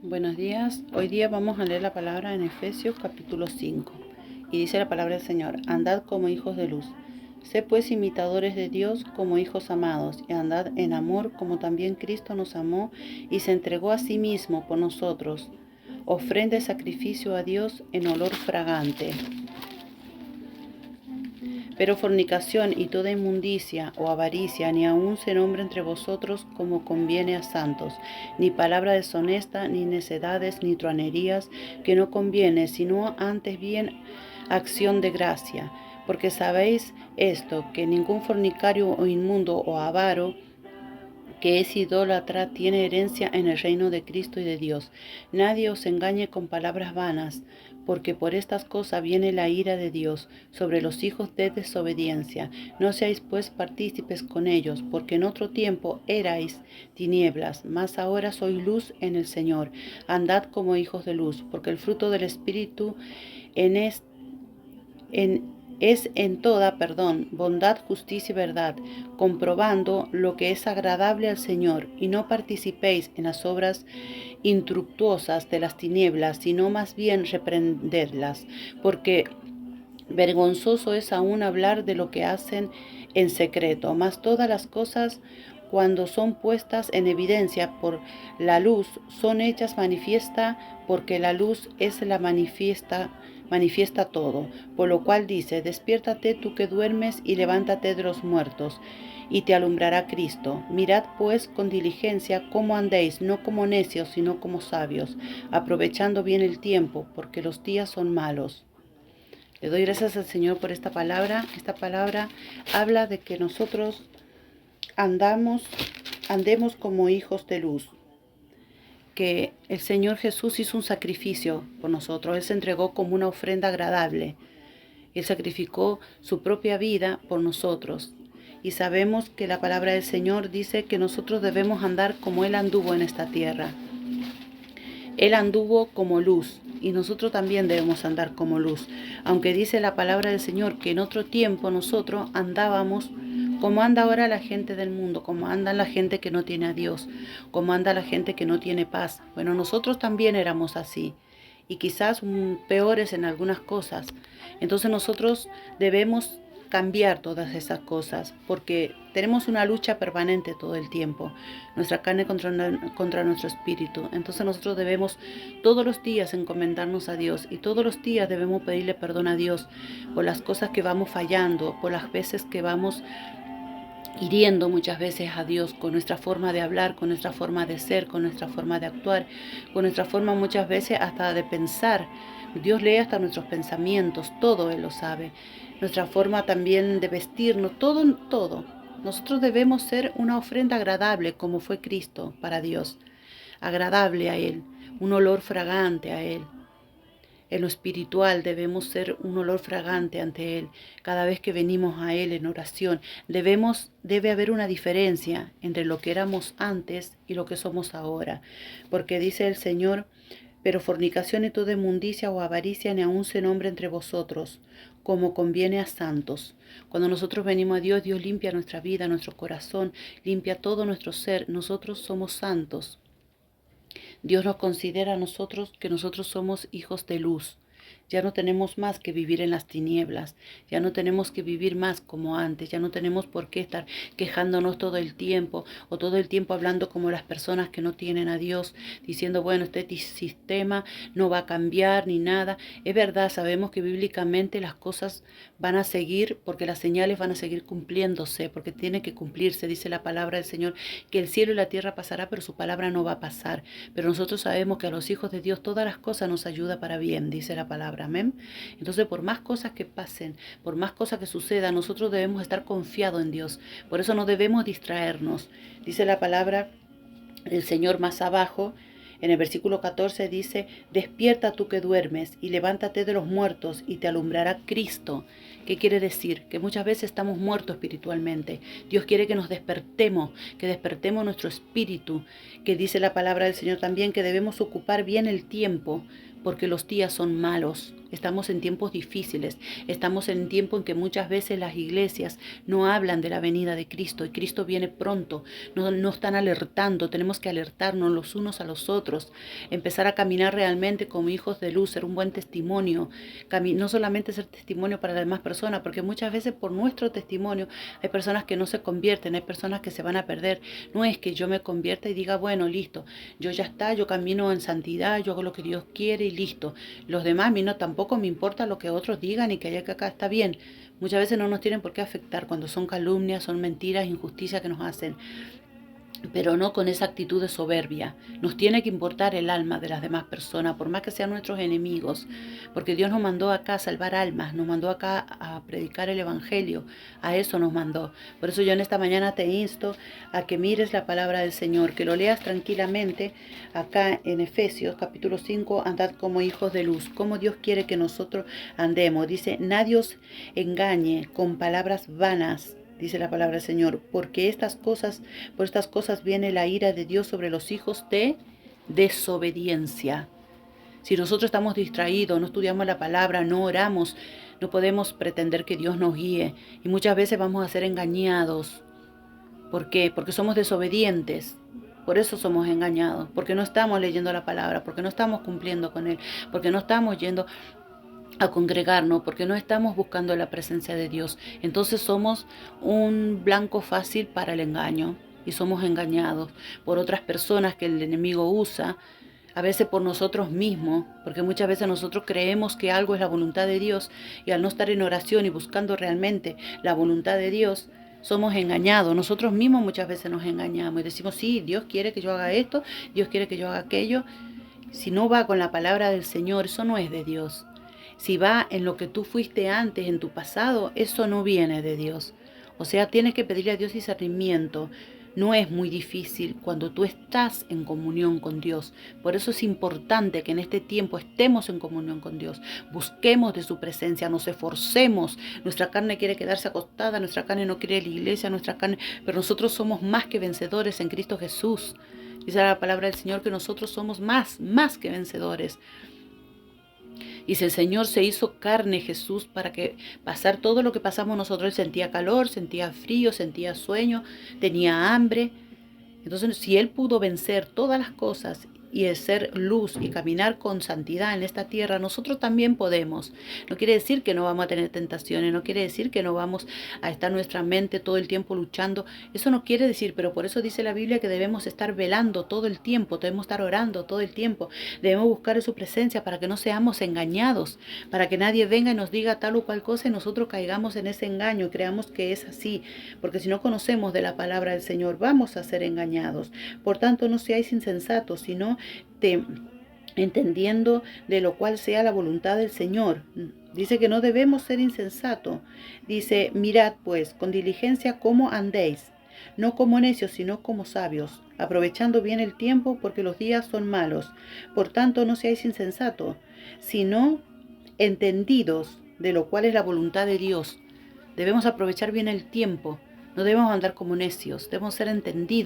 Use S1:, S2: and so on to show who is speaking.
S1: Buenos días, hoy día vamos a leer la palabra en Efesios capítulo 5 y dice la palabra del Señor: andad como hijos de luz, sé pues imitadores de Dios como hijos amados, y andad en amor como también Cristo nos amó y se entregó a sí mismo por nosotros, ofrenda y sacrificio a Dios en olor fragante. Pero fornicación y toda inmundicia o avaricia ni aun se nombre entre vosotros como conviene a santos, ni palabra deshonesta, ni necedades, ni truanerías, que no conviene, sino antes bien acción de gracia. Porque sabéis esto, que ningún fornicario o inmundo o avaro que es idólatra tiene herencia en el reino de Cristo y de Dios. Nadie os engañe con palabras vanas, porque por estas cosas viene la ira de Dios sobre los hijos de desobediencia. No seáis pues partícipes con ellos, porque en otro tiempo erais tinieblas, mas ahora sois luz en el Señor. Andad como hijos de luz, porque el fruto del Espíritu es en toda, bondad, justicia y verdad, comprobando lo que es agradable al Señor, y no participéis en las obras infructuosas de las tinieblas, sino más bien reprenderlas, porque vergonzoso es aún hablar de lo que hacen en secreto, mas todas las cosas, cuando son puestas en evidencia por la luz, son hechas manifiesta, porque la luz es la manifiesta todo. Por lo cual dice: despiértate tú que duermes, y levántate de los muertos, y te alumbrará Cristo. Mirad pues con diligencia cómo andéis, no como necios, sino como sabios, aprovechando bien el tiempo, porque los días son malos. Le doy gracias al Señor por esta palabra. Esta palabra habla de que nosotros andemos como hijos de luz. Que el Señor Jesús hizo un sacrificio por nosotros. Él se entregó como una ofrenda agradable. Él sacrificó su propia vida por nosotros. Y sabemos que la palabra del Señor dice que nosotros debemos andar como Él anduvo en esta tierra. Él anduvo como luz, y nosotros también debemos andar como luz. Aunque dice la palabra del Señor que en otro tiempo nosotros andábamos como anda ahora la gente del mundo, como anda la gente que no tiene a Dios, como anda la gente que no tiene paz. Bueno, nosotros también éramos así, y quizás peores en algunas cosas. Entonces nosotros debemos cambiar todas esas cosas, porque tenemos una lucha permanente todo el tiempo, nuestra carne contra nuestro espíritu. Entonces nosotros debemos todos los días encomendarnos a Dios, y todos los días debemos pedirle perdón a Dios por las cosas que vamos fallando, por las veces que vamos hiriendo muchas veces a Dios con nuestra forma de hablar, con nuestra forma de ser, con nuestra forma de actuar, con nuestra forma muchas veces hasta de pensar. Dios lee hasta nuestros pensamientos, todo Él lo sabe. Nuestra forma también de vestirnos, todo. Nosotros debemos ser una ofrenda agradable como fue Cristo para Dios, agradable a Él, un olor fragante a Él. En lo espiritual debemos ser un olor fragante ante Él. Cada vez que venimos a Él en oración, debe haber una diferencia entre lo que éramos antes y lo que somos ahora. Porque dice el Señor: pero fornicación y toda inmundicia o avaricia ni aun se nombre entre vosotros, como conviene a santos. Cuando nosotros venimos a Dios, Dios limpia nuestra vida, nuestro corazón, limpia todo nuestro ser. Nosotros somos santos. Dios nos considera a nosotros que nosotros somos hijos de luz. Ya no tenemos más que vivir en las tinieblas, ya no tenemos que vivir más como antes, ya no tenemos por qué estar quejándonos todo el tiempo o todo el tiempo hablando como las personas que no tienen a Dios, diciendo, bueno, este sistema no va a cambiar ni nada. Es verdad, sabemos que bíblicamente las cosas van a seguir, porque las señales van a seguir cumpliéndose, porque tiene que cumplirse. Dice la palabra del Señor que el cielo y la tierra pasará, pero su palabra no va a pasar. Pero nosotros sabemos que a los hijos de Dios todas las cosas nos ayudan para bien, dice la palabra. Amén. Entonces, por más cosas que pasen, por más cosas que sucedan, nosotros debemos estar confiados en Dios. Por eso no debemos distraernos. Dice la palabra del Señor más abajo, en el versículo 14 dice: despierta tú que duermes, y levántate de los muertos, y te alumbrará Cristo. ¿Qué quiere decir? Que muchas veces estamos muertos espiritualmente. Dios quiere que nos despertemos, que despertemos nuestro espíritu, que dice la palabra del Señor también que debemos ocupar bien el tiempo, porque los días son malos. Estamos en tiempos difíciles, estamos en tiempo en que muchas veces las iglesias no hablan de la venida de Cristo y Cristo viene pronto, no están alertando, tenemos que alertarnos los unos a los otros, empezar a caminar realmente como hijos de luz, ser un buen testimonio, no solamente ser testimonio para las demás personas, porque muchas veces por nuestro testimonio hay personas que no se convierten, hay personas que se van a perder. No es que yo me convierta y diga, bueno, listo, yo ya está, yo camino en santidad, yo hago lo que Dios quiere y listo. Los demás, a mí no tampoco me importa lo que otros digan y que haya que acá está bien. Muchas veces no nos tienen por qué afectar cuando son calumnias, son mentiras, injusticias que nos hacen, pero no con esa actitud de soberbia. Nos tiene que importar el alma de las demás personas, por más que sean nuestros enemigos, porque Dios nos mandó acá a salvar almas, nos mandó acá a predicar el Evangelio, a eso nos mandó. Por eso yo en esta mañana te insto a que mires la palabra del Señor, que lo leas tranquilamente acá en Efesios capítulo 5, andad como hijos de luz, como Dios quiere que nosotros andemos. Dice, nadie os engañe con palabras vanas, dice la palabra del Señor, porque por estas cosas viene la ira de Dios sobre los hijos de desobediencia. Si nosotros estamos distraídos, no estudiamos la palabra, no oramos, no podemos pretender que Dios nos guíe. Y muchas veces vamos a ser engañados. ¿Por qué? Porque somos desobedientes. Por eso somos engañados, porque no estamos leyendo la palabra, porque no estamos cumpliendo con Él, porque no estamos yendo a congregarnos, porque no estamos buscando la presencia de Dios. Entonces somos un blanco fácil para el engaño y somos engañados por otras personas que el enemigo usa, a veces por nosotros mismos, porque muchas veces nosotros creemos que algo es la voluntad de Dios y al no estar en oración y buscando realmente la voluntad de Dios, somos engañados. Nosotros mismos muchas veces nos engañamos y decimos, sí, Dios quiere que yo haga esto, Dios quiere que yo haga aquello. Si no va con la palabra del Señor, eso no es de Dios. Si va en lo que tú fuiste antes, en tu pasado, eso no viene de Dios. O sea, tienes que pedirle a Dios discernimiento. No es muy difícil cuando tú estás en comunión con Dios. Por eso es importante que en este tiempo estemos en comunión con Dios. Busquemos de su presencia, nos esforcemos. Nuestra carne quiere quedarse acostada, nuestra carne no quiere ir a la iglesia, pero nosotros somos más que vencedores en Cristo Jesús. Dice la palabra del Señor que nosotros somos más que vencedores. Y si el Señor se hizo carne, Jesús, para que pasar todo lo que pasamos nosotros, Él sentía calor, sentía frío, sentía sueño, tenía hambre. Entonces, si Él pudo vencer todas las cosas y ser luz y caminar con santidad en esta tierra, nosotros también podemos. No quiere decir que no vamos a tener tentaciones, no quiere decir que no vamos a estar nuestra mente todo el tiempo luchando. Eso no quiere decir, pero por eso dice la Biblia que debemos estar velando todo el tiempo, debemos estar orando todo el tiempo, debemos buscar su presencia para que no seamos engañados, para que nadie venga y nos diga tal o cual cosa y nosotros caigamos en ese engaño y creamos que es así, porque si no conocemos de la palabra del Señor, vamos a ser engañados. Por tanto, no seáis insensatos, sino entendiendo de lo cual sea la voluntad del Señor. Dice que no debemos ser insensatos. Dice, mirad pues con diligencia cómo andéis, no como necios, sino como sabios, aprovechando bien el tiempo, porque los días son malos. Por tanto, no seáis insensatos, sino entendidos de lo cual es la voluntad de Dios. Debemos aprovechar bien el tiempo. No debemos andar como necios, debemos ser entendidos